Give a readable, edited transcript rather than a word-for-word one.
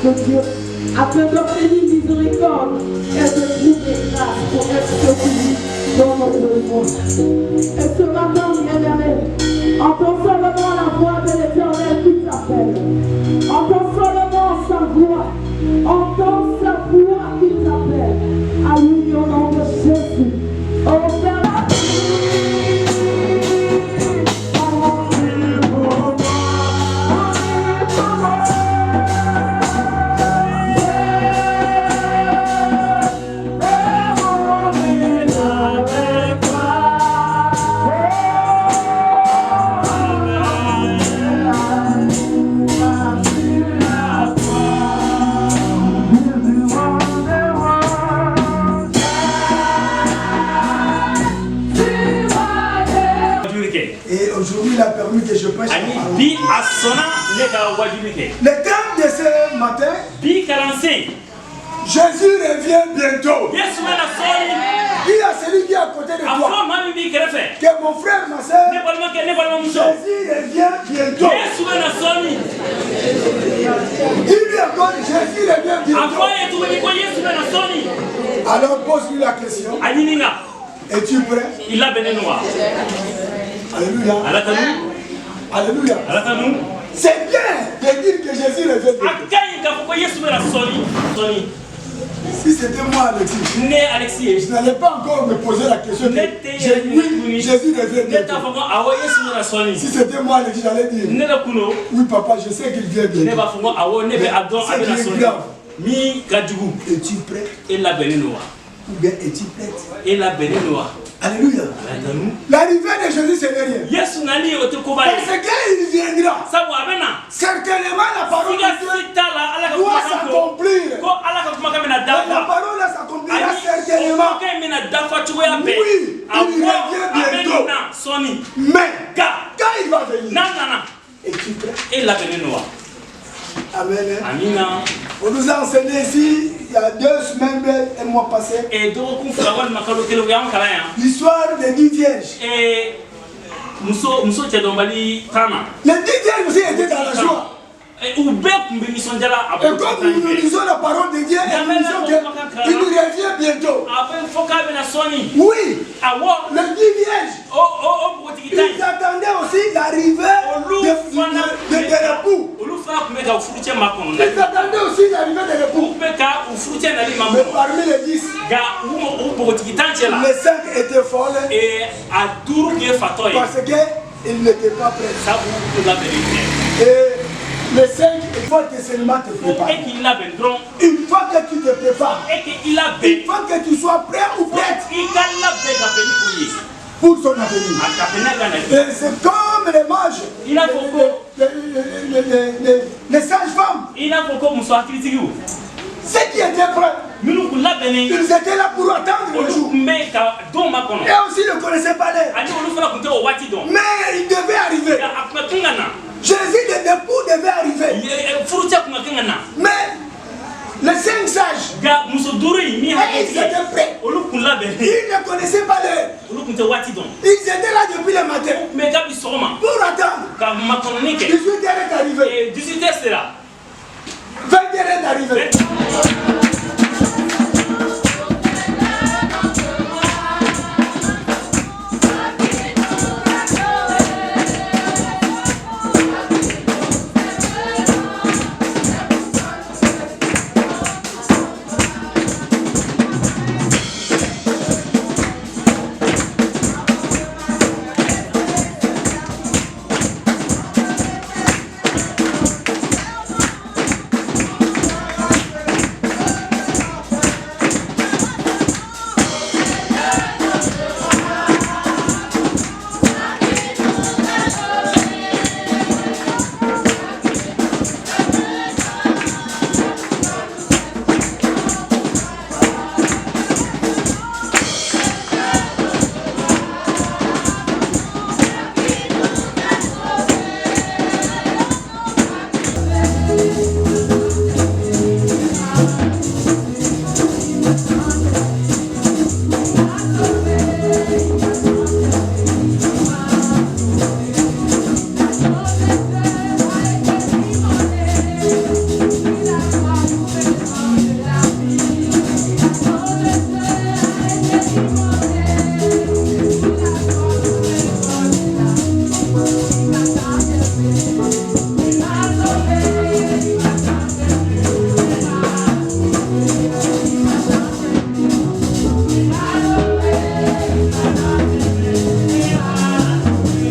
de Dieu, afin d'obtenir miséricorde et de trouver grâce pour être secouru dans notre monde. Et ce matin, bien-aimé, entends seulement la voix de l'Éternel qui t'appelle. Entends seulement sa voix. Entends sa voix qui t'appelle. Alléluia au nom de Jésus. Oh Père, et aujourd'hui, il a permis que je prêche la parole. Le thème de ce matin, Jésus revient bientôt. Dis à celui qui est à côté de toi que mon frère, ma soeur, Jésus revient bientôt. Dis-lui encore, Jésus revient bientôt. Alors pose-lui la question. Es-tu prêt? Alléluia. Alléluia. C'est bien de dire que Jésus revient bientôt. Si c'était moi, Alexis, je n'allais pas encore me poser la question. Oui, Jésus revient bientôt. Si c'était moi, Alexis, j'allais dire oui, papa, je sais qu'il vient bientôt. C'est grave. Es-tu prêt? Ou bien es-tu prête? Alléluia. L'arrivée de Jésus, c'est rien. Parce qu'il viendra. Certainement, la parole de Dieu doit s'accomplir. La parole s'accomplira certainement. Oui, il revient bientôt. Mais, quand il va venir, es-tu prêt? Amen. On nous a enseigné ici, il y a 2 semaines, un mois passé, l'histoire des 10 vierges. Les 10 vierges aussi étaient dans la joie. Et comme nous lisons la parole de Dieu, nous disons qu'il nous revient bientôt. Oui, les 10 vierges, ils attendaient aussi l'arrivée de l'époux. Ils attendaient aussi l'arrivée de l'époux. Mais parmi les 10, les 5 étaient folles parce qu'ils n'étaient pas prêts. Et les 5, il faut que seulement te prépares. Une fois que tu te prépares, il faut que tu sois prêt ou prête pour son avenir. Et c'est comme les mages, les sages-femmes. Ceux qui étaient prêts, ils étaient là pour attendre le jour. Et aussi ne connaissaient pas l'heure. Mais il devait arriver. Jésus, l'époux, devait arriver. Mais les 5 sages, ils étaient prêts. Ils ne connaissaient pas l'heure. Ils étaient là depuis le matin pour attendre. 18h est arrivé. 20h est arrivé.